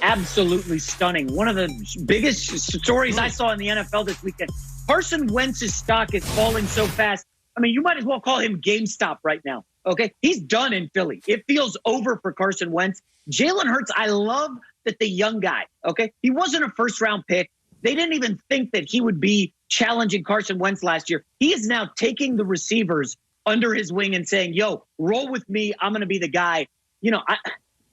absolutely stunning. One of the biggest stories I saw in the NFL this weekend. Carson Wentz's stock is falling so fast. I mean, you might as well call him GameStop right now. Okay, he's done in Philly. It feels over for Carson Wentz. Jalen Hurts, I love that the young guy, okay, he wasn't a first-round pick. They didn't even think that he would be challenging Carson Wentz last year. He is now taking the receivers under his wing and saying, yo, roll with me. I'm going to be the guy. You know,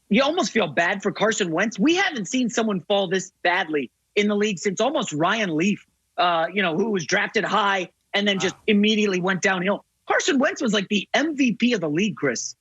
you almost feel bad for Carson Wentz. We haven't seen someone fall this badly in the league since almost Ryan Leaf, who was drafted high and then just immediately went downhill. Carson Wentz was like the MVP of the league, Chris,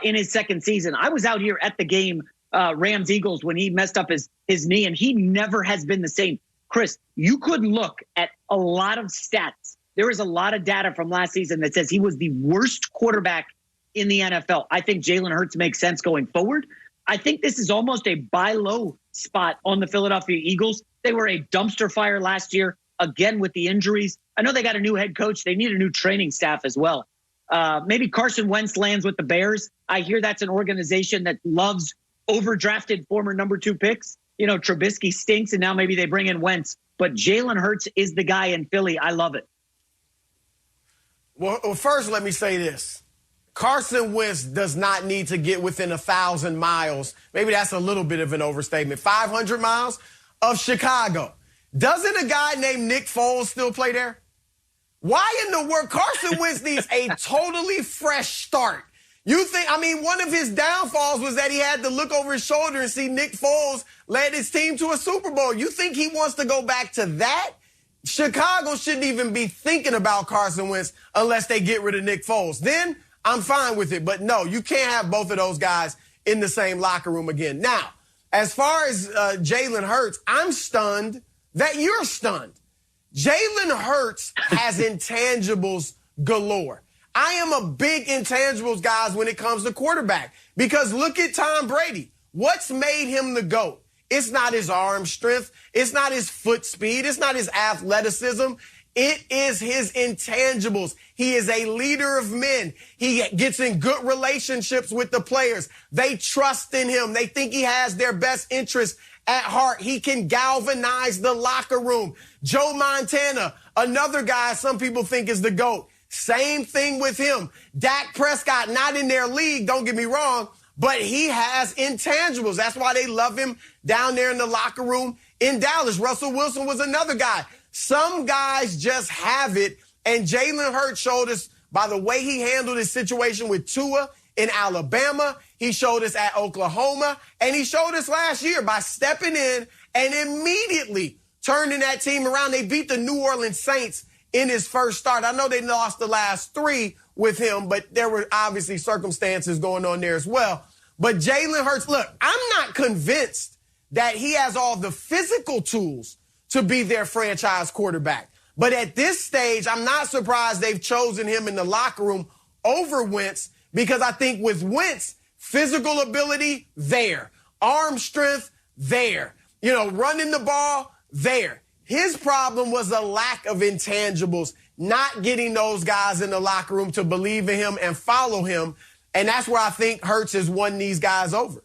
in his second season. I was out here at the game, Rams-Eagles, when he messed up his knee, and he never has been the same. Chris, you could look at a lot of stats. There is a lot of data from last season that says he was the worst quarterback in the NFL. I think Jalen Hurts makes sense going forward. I think this is almost a buy low spot on the Philadelphia Eagles. They were a dumpster fire last year, again with the injuries. I know they got a new head coach. They need a new training staff as well. Maybe Carson Wentz lands with the Bears. I hear that's an organization that loves overdrafted former number 2 picks. You know, Trubisky stinks, and now maybe they bring in Wentz. But Jalen Hurts is the guy in Philly. I love it. Well, first, let me say this. Carson Wentz does not need to get within 1,000 miles. Maybe that's a little bit of an overstatement. 500 miles of Chicago. Doesn't a guy named Nick Foles still play there? Why in the world? Carson Wentz needs a totally fresh start. You think, I mean, one of his downfalls was that he had to look over his shoulder and see Nick Foles led his team to a Super Bowl. You think he wants to go back to that? Chicago shouldn't even be thinking about Carson Wentz unless they get rid of Nick Foles. Then I'm fine with it. But no, you can't have both of those guys in the same locker room again. Now, as far as Jalen Hurts, I'm stunned that you're stunned. Jalen Hurts has intangibles galore. I am a big intangibles guy when it comes to quarterback because look at Tom Brady. What's made him the GOAT? It's not his arm strength. It's not his foot speed. It's not his athleticism. It is his intangibles. He is a leader of men. He gets in good relationships with the players. They trust in him. They think he has their best interests at heart. He can galvanize the locker room. Joe Montana, another guy some people think is the GOAT. Same thing with him. Dak Prescott, not in their league, don't get me wrong, but he has intangibles. That's why they love him down there in the locker room in Dallas. Russell Wilson was another guy. Some guys just have it, and Jalen Hurts showed us by the way he handled his situation with Tua in Alabama. He showed us at Oklahoma, and he showed us last year by stepping in and immediately turning that team around. They beat the New Orleans Saints in his first start. I know they lost the last 3 with him, but there were obviously circumstances going on there as well. But Jalen Hurts, look, I'm not convinced that he has all the physical tools to be their franchise quarterback. But at this stage, I'm not surprised they've chosen him in the locker room over Wentz because I think with Wentz, physical ability, there. Arm strength, there. You know, running the ball, there. His problem was a lack of intangibles, not getting those guys in the locker room to believe in him and follow him. And that's where I think Hurts has won these guys over.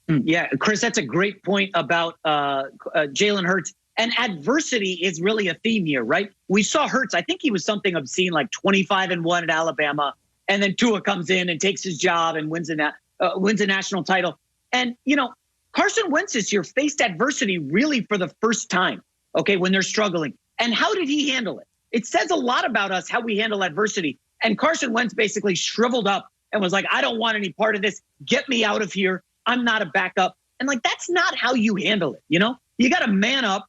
Yeah, Chris, that's a great point about Jalen Hurts. And adversity is really a theme here, right? We saw Hurts. I think he was something obscene, like 25-1 at Alabama. And then Tua comes in and takes his job and wins a national title. And, you know, Carson Wentz this year faced adversity really for the first time, okay, when they're struggling. And how did he handle it? It says a lot about us how we handle adversity. And Carson Wentz basically shriveled up and was like, I don't want any part of this. Get me out of here. I'm not a backup. And like, that's not how you handle it. You know, you got to man up,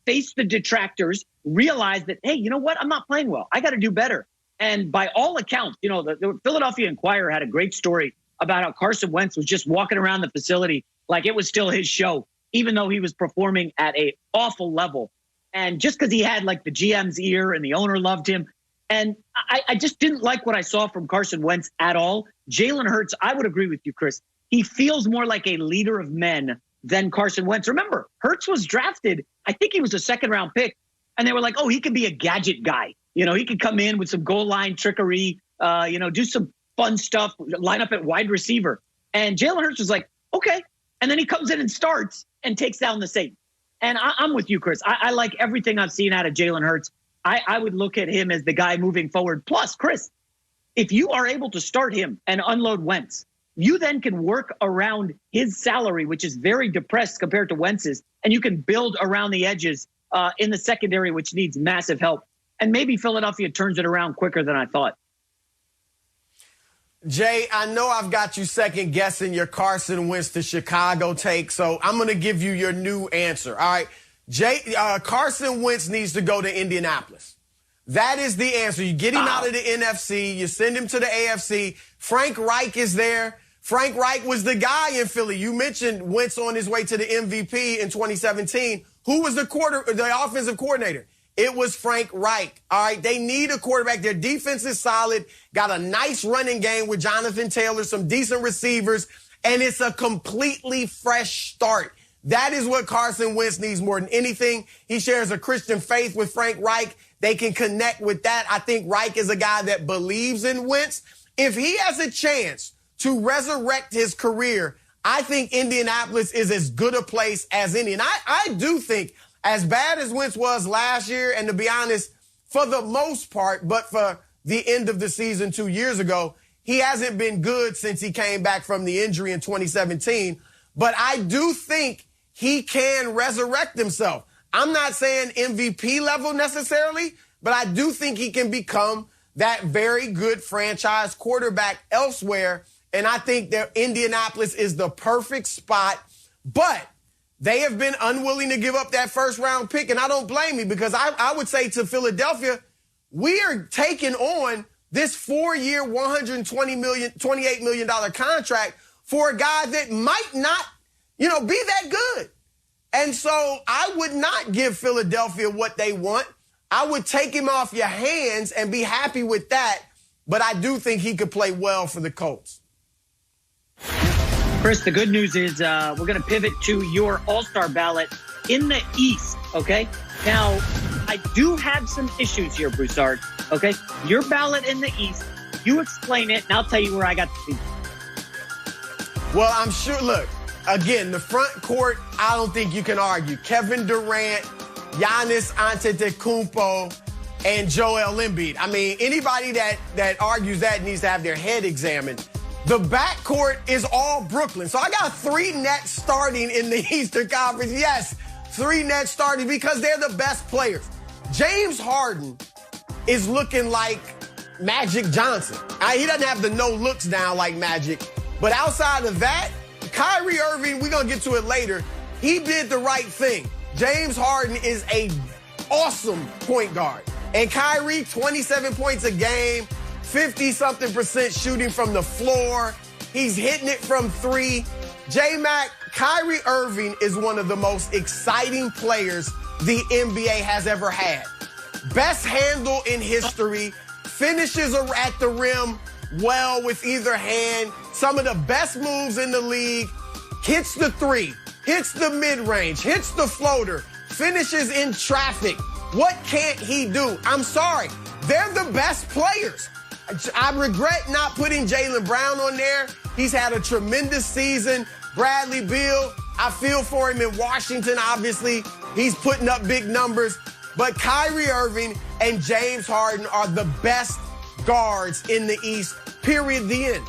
face the detractors, realize that, hey, you know what? I'm not playing well. I got to do better. And by all accounts, you know, the Philadelphia Inquirer had a great story about how Carson Wentz was just walking around the facility like it was still his show, even though he was performing at an awful level. And just because he had like the GM's ear and the owner loved him. And I just didn't like what I saw from Carson Wentz at all. Jalen Hurts, I would agree with you, Chris. He feels more like a leader of men than Carson Wentz. Remember, Hurts was drafted. I think he was a second-round pick. And they were like, oh, he could be a gadget guy. You know, he could come in with some goal line trickery, do some fun stuff, line up at wide receiver. And Jalen Hurts was like, okay, and then he comes in and starts and takes down the Saints. And I'm with you, Chris. I like everything I've seen out of Jalen Hurts. I would look at him as the guy moving forward. Plus, Chris, if you are able to start him and unload Wentz, you then can work around his salary, which is very depressed compared to Wentz's, and you can build around the edges in the secondary, which needs massive help. And maybe Philadelphia turns it around quicker than I thought. Jay, I know I've got you second guessing your Carson Wentz to Chicago take, so I'm going to give you your new answer. All right. Carson Wentz needs to go to Indianapolis. That is the answer. You get him out of the NFC. You send him to the AFC. Frank Reich is there. Frank Reich was the guy in Philly. You mentioned Wentz on his way to the MVP in 2017. Who was the offensive coordinator? It was Frank Reich. All right, they need a quarterback. Their defense is solid, got a nice running game with Jonathan Taylor, some decent receivers, and it's a completely fresh start. That is what Carson Wentz needs more than anything. He shares a Christian faith with Frank Reich. They can connect with that. I think Reich is a guy that believes in Wentz. If he has a chance to resurrect his career, I think Indianapolis is as good a place as any. And I do think, as bad as Wentz was last year, and to be honest, for the most part, but for the end of the season 2 years ago, he hasn't been good since he came back from the injury in 2017. But I do think he can resurrect himself. I'm not saying MVP level necessarily, but I do think he can become that very good franchise quarterback elsewhere. And I think that Indianapolis is the perfect spot. But they have been unwilling to give up that first-round pick, and I don't blame me, because I would say to Philadelphia, we are taking on this 4-year, $28 million contract for a guy that might not, be that good. And so I would not give Philadelphia what they want. I would take him off your hands and be happy with that, but I do think he could play well for the Colts. Chris, the good news is we're going to pivot to your All-Star ballot in the East, okay? Now, I do have some issues here, Broussard, okay? Your ballot in the East, you explain it, and I'll tell you where I got the people. Well, I'm sure, look, again, the front court, I don't think you can argue. Kevin Durant, Giannis Antetokounmpo, and Joel Embiid. I mean, anybody that argues that needs to have their head examined. The backcourt is all Brooklyn. So I got 3 Nets starting in the Eastern Conference. Yes, 3 Nets starting because they're the best players. James Harden is looking like Magic Johnson. He doesn't have the no looks down like Magic. But outside of that, Kyrie Irving, we're going to get to it later, he did the right thing. James Harden is a awesome point guard. And Kyrie, 27 points a game, 50-something% shooting from the floor. He's hitting it from 3. J-Mac, Kyrie Irving is one of the most exciting players the NBA has ever had. Best handle in history, finishes at the rim well with either hand, some of the best moves in the league, hits the 3, hits the mid-range, hits the floater, finishes in traffic. What can't he do? I'm sorry. They're the best players. I regret not putting Jaylen Brown on there. He's had a tremendous season. Bradley Beal, I feel for him in Washington, obviously. He's putting up big numbers. But Kyrie Irving and James Harden are the best guards in the East, period, the end.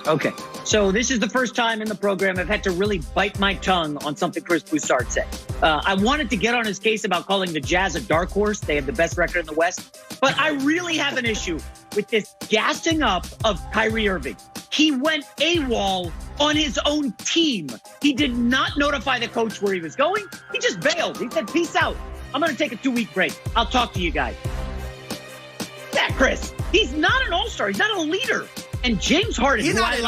Okay, so this is the first time in the program I've had to really bite my tongue on something Chris Broussard said. I wanted to get on his case about calling the Jazz a dark horse. They have the best record in the West. But I really have an issue with this gassing up of Kyrie Irving. He went AWOL on his own team. He did not notify the coach where he was going. He just bailed. He said, peace out. I'm going to take a 2-week break. I'll talk to you guys. Yeah, Chris, he's not an all-star. He's not a leader. And James Harden, he's not